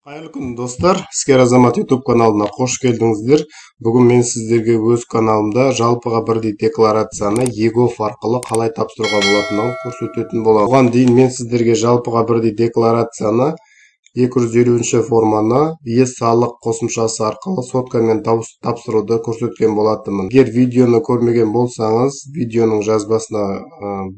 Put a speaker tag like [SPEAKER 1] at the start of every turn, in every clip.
[SPEAKER 1] Қайырлы күн достар, Іскер Азамат YouTube каналына қош келдіңіздер. Бүгін мен сіздерге өз каналымда жалпыға бірдей декларацияны ЕГОВ арқылы қалай тапсыруға болатындығын көрсететін боламын. Оған дейін мен сіздерге жалпыға бірдей декларацияны 250 форманы салық қосымшасы арқылы соткамен тапсыруды көрсеткен болатынмын. Егер видеоны көрмеген болсаңыз, видеоның жазбасына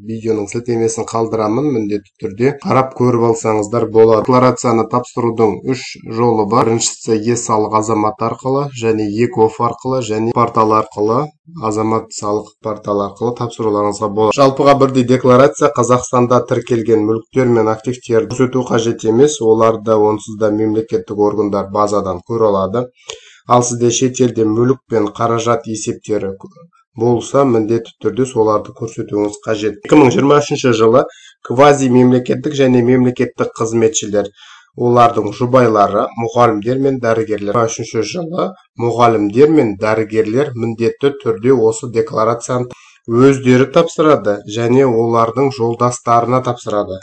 [SPEAKER 1] видеоның сілтемесін қалдырамын, міндетті түрде қарап көріп алсаңыздар болады. Декларацияны тапсырудың 3 жолы бар. Біріншісі салық азамат арқылы, және ЕГОВ арқылы, және портал арқылы, азамат салық порталы арқылы тапсыруларыңызға болады. Жалпыға бірдей декларация Қазақстанда тіркелген мүліктер мен активтерді көрсету қажет емес, оларды онсыз да мемлекеттік органдар базадан көре алады. Ал сізде шетелде мүлік пен қаражат есептері болса, міндетті түрде соларды көрсетуіңіз қажет. 2023 жылы квази мемлекеттік және мемлекеттік қызметшілер, олардың жұбайлары, мұғалімдер мен дәрігерлер. 2023 жылы мұғалімдер мен дәрігерлер міндетті түрде осы декларацияны өздері тапсырады және олардың жолдастарына тапсырады.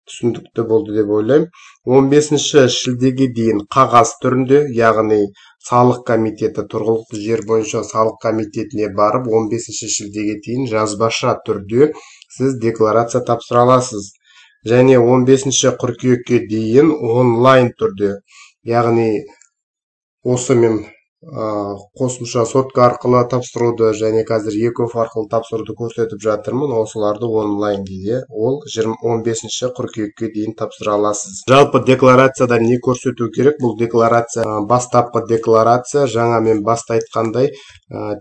[SPEAKER 1] Түсіндікті болды деп ойлаймын. 15 шілдеге дейін қағаз түрінде, яғни салық комитеті, тұрғылықты жер бойынша салық комитетіне барып, 15 шілдеге дейін жазбаша түрде сіз декларация тапсыра аласыз. Және 15 қыркүйекке дейін онлайн түрде, яғни осы мен қосымша сотка арқылы тапсыруды және қазір ЕГОВ арқылы тапсыруды көрсетіп жатырмын. Осыларды онлайн дейді. Ол 15 қыркүйекке дейін тапсыра аласыз. Жалпы декларацияда не көрсету керек? Бұл декларация бастапқы декларация. Жаңа мен баста айтқандай,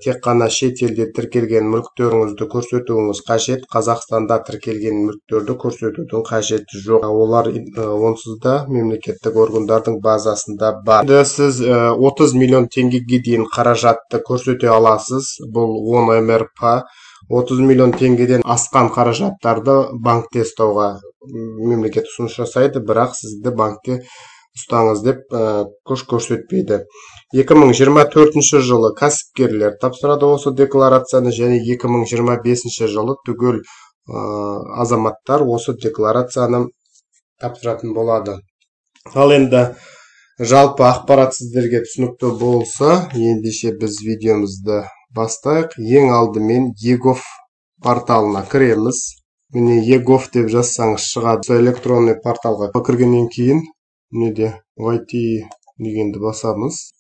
[SPEAKER 1] тек қана шетелде тіркелген мүліктеріңізді көрсетуіңіз қажет. Қазақстанда тіркелген мүліктерді көрсетудің қажеті жоқ. Олар онсыз да мемлекеттік органдардың базасында бар. Сіз 30 миллион теңгеге дейін қаражатты көрсете аласыз. Бұл 10 МРП. 30 миллион теңгеден асқан қаражаттарды банкте ұстауға мемлекет ұсыныс жасайды, бірақ сізді банкте ұстаңыз деп күш көрсетпейді. 2024 жылы кәсіпкерлер тапсырады осы декларацияны, және 2025 жылы түгел азаматтар осы декларацияны тапсыратын болады. Ал енді жалпы ақпарат сіздерге түсінікті болса, ендеше біз видеомызды бастайық. Ең алдымен ЕГОВ порталына кіреміз. Міне ЕГОВ деп жазсаңыз шығады. Электронный порталға кіргеннен кейін неде войти дегенді басамыз.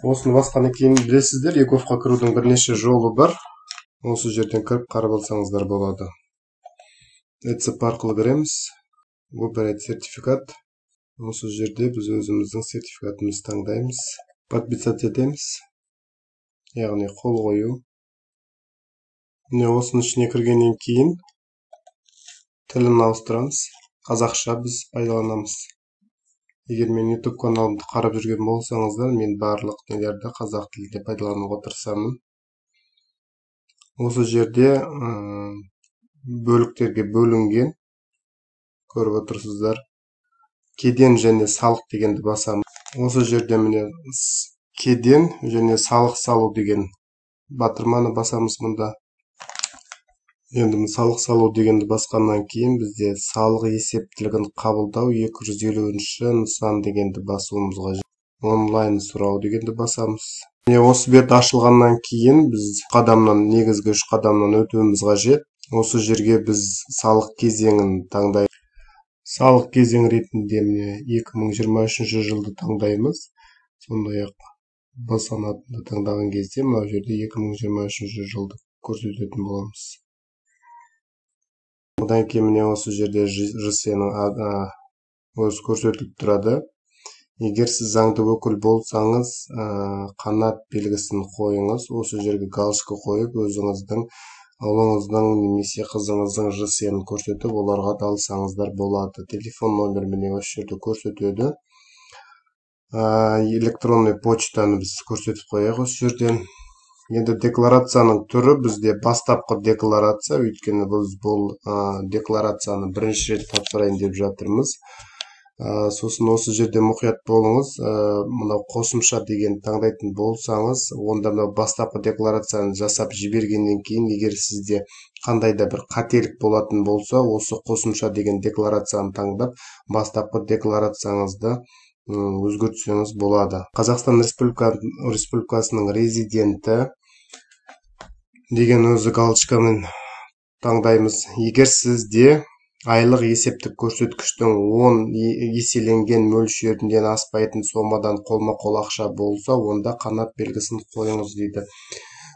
[SPEAKER 1] Осыны басқаннан кейін білесіздер, ЕГОВқа кірудің бірнеше жолы бар. Осы жерден кіріп қарап алсаңыздар болады. ЭЦП арқылы кіреміз. Выбрать сертификат. Осы жерде біз өзіміздің сертификатымызды таңдаймыз. Подписать етеміз. Яғни қол қою. Міне осының ішіне кіргеннен кейін тілін ауыстырамыз. Қазақша біз пайдаланамыз. Егер мен YouTube каналымды қарап жүрген болсаңыздар, мен барлық нелерді қазақ тілінде пайдалануға тырысамын. Осы жерде бөліктерге бөлінген, көріп отырсыздар. Кеден және салық дегенді басамын. Осы жерде міне кеден және салық салу деген батырманы басамыз мұнда. Енді салық салу дегенді басқаннан кейін бізде салық есептілігін қабылдау 250 нысан дегенді басуымызға, онлайн сұрау дегенді басамыз. Міне осы бет ашылғаннан кейін біз қадамнан, негізгі 3 қадамнан өтуіміз қажет. Осы жерге біз салық кезеңін таңдаймыз. Салық кезең ретінде 2023 жылды таңдаймыз. Сондай-ақ бас санатында таңдаған кезде мына жерде 2023 жылды көрсететін боламыз. Одан кейін міне осы жерде ЖС-ның өзі көрсетіліп тұрады. Егер сіз заңды өкіл болсаңыз, қанат белгісін қойыңыз. Осы жерге галочка қойып, өзіңіздің ұлыңыздың немесе қызыңыздың ЖС-ін көрсетіп, оларға да алсаңыздар болады. Телефон номер міне осы жерде көрсетеді. Электронный почтаны біз көрсетіп қояйық осы жерден. Енді декларацияның түрі бізде бастапқы декларация, өйткені біз бұл декларацияны бірінші рет тапсырайын деп жатырмыз. Сосын осы жерде мұқият болыңыз. Мынау қосымша деген таңдайтын болсаңыз, онда мынау бастапқы декларацияны жасап жібергеннен кейін, егер сізде қандай да бір қателік болатын болса, осы қосымша деген декларацияны таңдап, бастапқы декларацияңызды өзгөртсөңүз болот. Қазақстан Республикасынын резиденти деген өзү галочкамен таңдаймыз. Егер сизде айлык эсептик көрсөткүчтүн 10 эселенген мөлшөрүнөн аспайтын сомадан колмо-кол акча болсо, онда канат белгисин коюңуз дейт.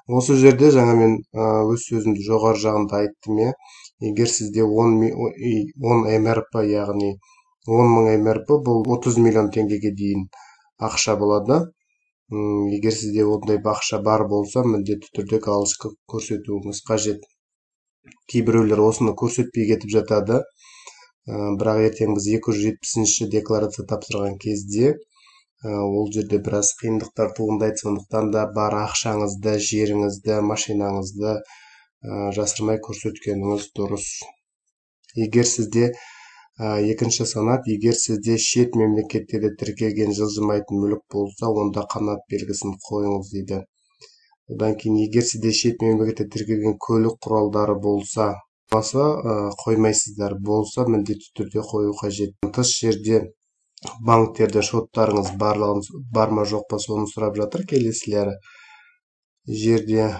[SPEAKER 1] Осы жерде жаңа мен өз сөзүмдү жогору жагында айттым. Егер сизде 10 МРП, яғни 10 мың МРП бул 30 миллион теңгеге дейин акча болот. Егер сизде ондай акча бар болсо, міндетті түрдө галочка көрсөтүүңүз кажет. Кей бирөөлөр осуну көрсөтпөй кетип жатады. Бирок эртең биз 270 декларация тапшырган кезде ол жерде бир аз кыйындыктар туындайт. Сондуктан да бар акчаңызды, жериңизди, машинаңызды жасырмай көрсөткөнүңүз дурус. Егер сизде экинчи санат, егер сизде чет мемлекеттерде тиркелген жылжымайтын мүлк болсо, онда канат белгисин коюңуз дейт. Одан кийин егер сизде чет мемлекетте тиркелген көлүк куралдары болсо, коймайсыздар, болсо міндетті түрдө коюу кажет. Тыш жерде банктерде шоттарыңыз барма жокпу сону сурап жатыр келесилери. Жерде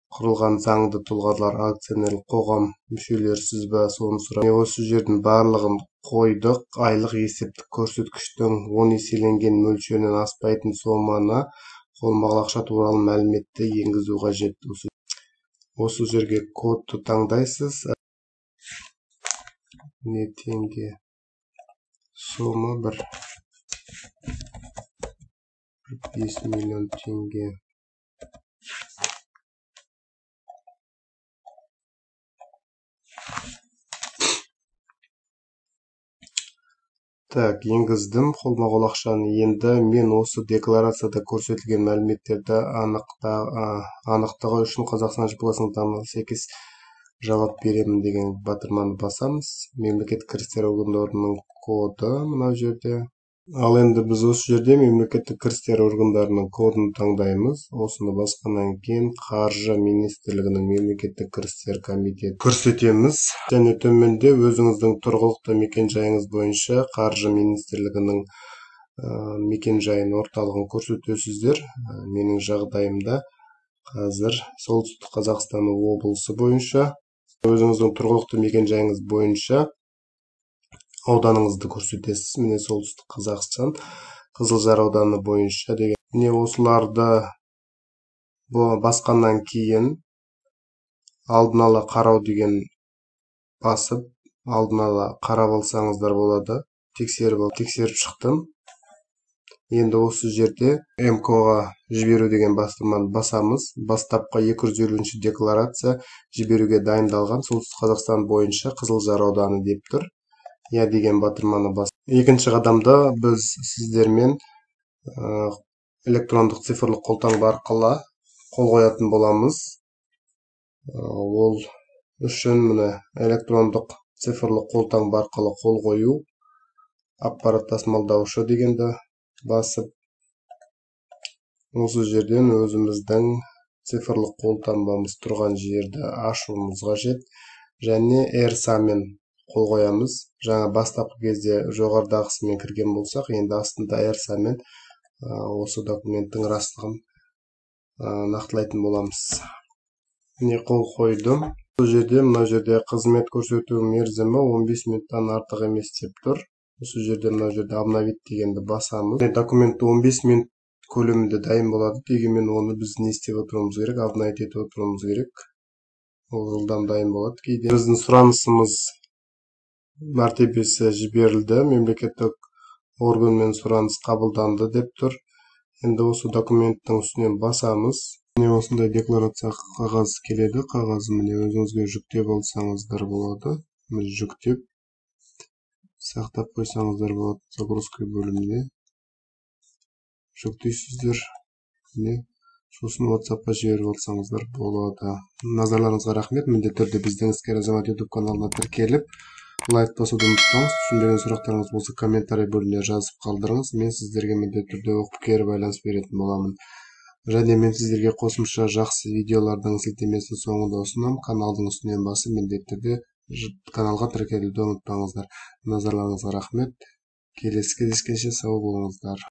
[SPEAKER 1] курулган заңды тулгалар, акционерлик коом мүчөлөрүсүз ба, сону сурап. Осы жердин баардыгын койдук. Айлык эсептик көрсөткүчтүн 10 эселенген мөлчөрүнөн аспайтын соманы, колмо-кол акча тууралуу маалиметти энгизүү кажет. Осы жерге кодду таңдайсыз. Не теңге сома 5 миллион теңге. Так, енгиздим колмо-кол акчаны. Енді мен осы декларацияда көрсөтүлгөн маалиметтерди аныктоо үчүн Қазақстан Республикасынын заңына сәйкес жауап беремин деген батырманы басамыз. Мемлекеттик киристер органдарынын коду мына жерде. Ал енді біз осы жерде мемлекеттик киристер органдарынын кодун таңдаймыз. Осыны баскандан кийин Каржы министрлигинин мемлекеттик киристер комитети көрсөтөбүз. Жана төмөндө өзүңүздүн тургулуктуу мекен жайыңыз боюнча Каржы министрлигинин мекен жайын орталыгын көрсөтөсүздөр. Менин жагдайымда азыр Солтүстүк Казакстан облусу боюнча өзүңүздүн тургулуктуу мекен жайыңыз боюнча ауданыңызды көрсөтесиз. Міне Солтүстүк Казакстан, Кызылжар ауданы боюнча деген. Міне осуларды баскандан кийин алдын ала кароо деген басып, алдын ала карап алсаңыздар болот. Текшерип чыктым. Енді осы жерде МКга жиберүү деген бастырманы басамыз. Бастапкы 250 декларация жиберүүгө дайындалган Солтүстүк Казакстан боюнча Кызылжар ауданы деп тур. Я деген батырманы бас. Экинчи кадамда біз сиздермен электрондук цифрлык колтаңба аркылуу кол коятын боламыз. Ол үчүн мына электрондук цифрлык колтаңба аркылуу кол коюу, аппарат тасмалдаушы дегенди басып, осы жерден өзүмүздүн цифрлык колтаңбамыз турган жерди ачуумуз кажет. Және эрсамен кол коямыз. Жаңа бастапкы кезде жогорудагысымен кирген болсак, енді астында эрсамен осы документтин ырастыгын нактылайтын боламыз. Міне кол койдум. Бұл жерде, мына жерде кызмет көрсөтүү мерзими 15 мүнөттөн артык эмес деп тур. Осы жерде, мына жерде обновить дегенди басамыз. Документ 15 мүнөт көлөмүндө дайын болот. Дегенмен оны биз не істеп отуруумуз керек, обновить этип отуруумуз керек. Ол жылдам дайын болот. Кейде биздин суранышыбыз мартебеси жиберилди, мемлекеттик орган менен сураныс кабылданды деп тур. Енді осы документтин үстүнөн басамыз. Міне осындай декларация кагаз келеді. Кагазды міне өзүңүзгө жүктөп алсаңыздар болот. Жүктөп сактап койсоңуздар болот. Загрузка бөлүмүнө жүктөйсүздөр. Міне сосын WhatsApp'a жиберип алсаңыздар болот. Назарларыңызга рахмет. Міндетті түрдө биздин Искер Азамат YouTube каналына тиркелип, лайк басууду унутпаңыз. Түшүнбөгөн сурактарыңыз болсо комментарий бөлүмүнө жазып калдырыңыз. Мен сиздерге міндетті түрдө окуп кері байланыш беретін боламын. Және мен сиздерге косумча жакшы видеолардын силтемесин соңунда ұсынам. Каналдын үстүнөн басып, міндетті түрдө каналга тиркелүүнү унутпаңыздар. Назарларыңызга рахмет. келесі кездескенше сау болыңыздар.